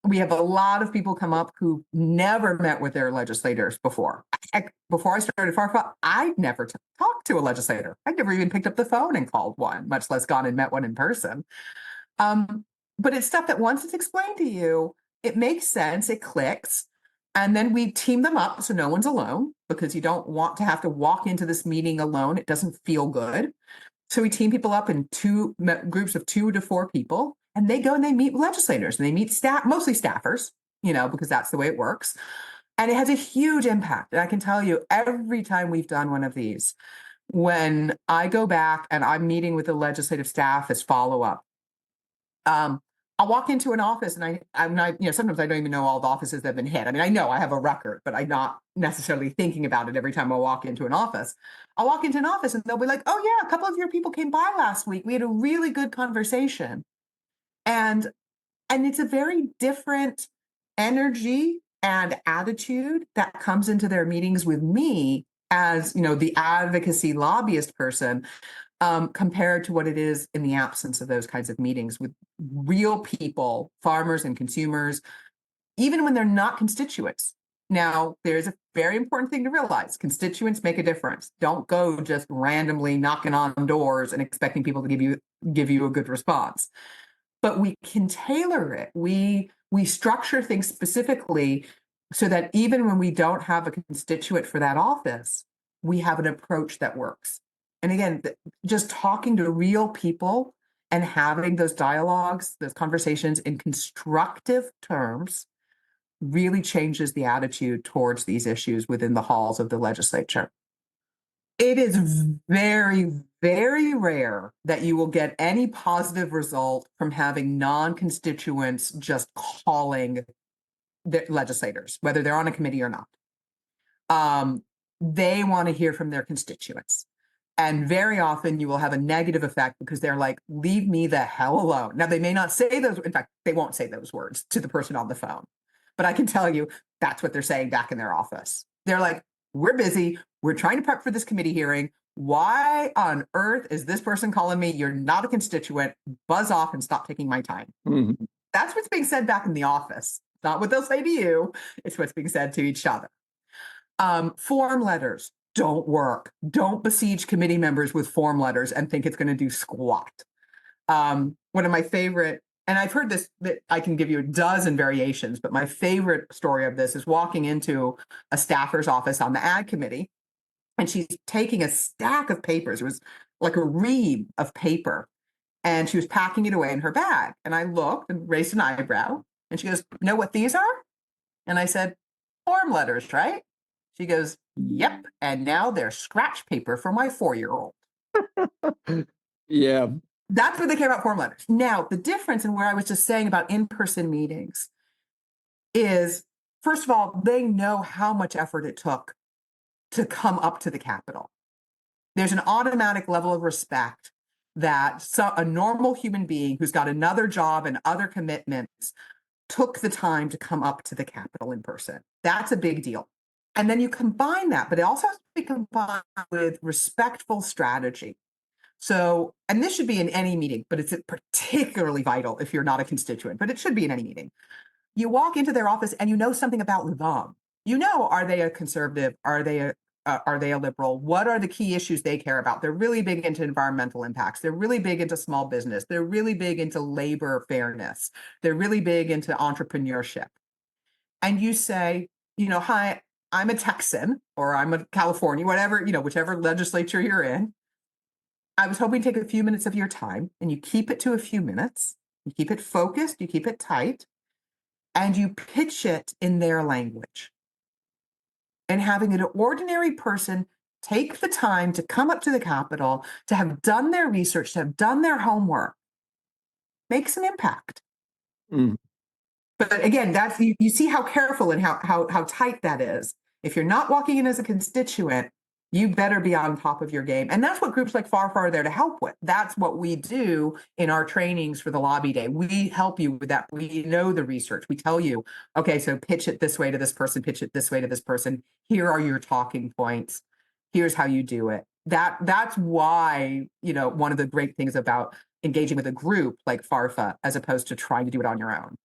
We have a lot of people come up who never met with their legislators before. Before I started Pharma, I'd never talked to a legislator. I'd never even picked up the phone and called one, much less gone and met one in person. But it's stuff that once it's explained to you, it makes sense, it clicks. And then we team them up so no one's alone, because you don't want to have to walk into this meeting alone. It doesn't feel good. So we team people up in groups of 2 to 4 people, and they go and they meet legislators and they meet staff, mostly staffers, because that's the way it works. And it has a huge impact. And I can tell you, every time we've done one of these, when I go back and I'm meeting with the legislative staff as follow-up, I'll walk into an office and I'm not, sometimes I don't even know all the offices that have been hit. I mean, I know I have a record, but I'm not necessarily thinking about it every time I walk into an office. I'll walk into an office and they'll be like, oh yeah, a couple of your people came by last week. We had a really good conversation. And it's a very different energy and attitude that comes into their meetings with me as, the advocacy lobbyist person, compared to what it is in the absence of those kinds of meetings with real people, farmers and consumers, even when they're not constituents. Now, there's a very important thing to realize. Constituents make a difference. Don't go just randomly knocking on doors and expecting people to give you a good response. But we can tailor it. We structure things specifically so that even when we don't have a constituent for that office, we have an approach that works. And again, just talking to real people and having those dialogues, those conversations in constructive terms really changes the attitude towards these issues within the halls of the legislature. It is very, very rare that you will get any positive result from having non-constituents just calling the legislators, whether they're on a committee or not. They want to hear from their constituents. And very often you will have a negative effect because they're like, leave me the hell alone. Now, they may not say those. In fact, they won't say those words to the person on the phone. But I can tell you that's what they're saying back in their office. They're like, we're busy. We're trying to prep for this committee hearing. Why on earth is this person calling me? You're not a constituent. Buzz off and stop taking my time. Mm-hmm. That's what's being said back in the office. Not what they'll say to you. It's what's being said to each other. Form letters don't work. Don't besiege committee members with form letters and think it's going to do squat. One of my favorite, and I've heard this, that I can give you a dozen variations, but my favorite story of this is walking into a staffer's office on the ad committee, and she's taking a stack of papers. It was like a ream of paper, and she was packing it away in her bag. And I looked and raised an eyebrow, and she goes, "Know what these are?" And I said, "Form letters, right?" She goes, "Yep, and now they're scratch paper for my 4-year-old." Yeah. That's what they care about, form letters. Now, the difference in where I was just saying about in-person meetings is, first of all, they know how much effort it took to come up to the Capitol. There's an automatic level of respect that a normal human being who's got another job and other commitments took the time to come up to the Capitol in person. That's a big deal. And then you combine that, but it also has to be combined with respectful strategy. So, and this should be in any meeting, but it's particularly vital if you're not a constituent, but it should be in any meeting. You walk into their office and you know something about them. Are they a conservative? Are they a liberal? What are the key issues they care about? They're really big into environmental impacts. They're really big into small business. They're really big into labor fairness. They're really big into entrepreneurship. And you say, hi, I'm a Texan, or I'm a California, whatever, whichever legislature you're in. I was hoping to take a few minutes of your time, and you keep it to a few minutes. You keep it focused, you keep it tight, and you pitch it in their language. And having an ordinary person take the time to come up to the Capitol, to have done their research, to have done their homework, makes an impact. Mm. But again, that's you see how careful and how tight that is. If you're not walking in as a constituent, you better be on top of your game. And that's what groups like FARFA are there to help with. That's what we do in our trainings for the lobby day. We help you with that. We know the research. We tell you, okay, so pitch it this way to this person, pitch it this way to this person. Here are your talking points. Here's how you do it. That's why, one of the great things about engaging with a group like FARFA, as opposed to trying to do it on your own.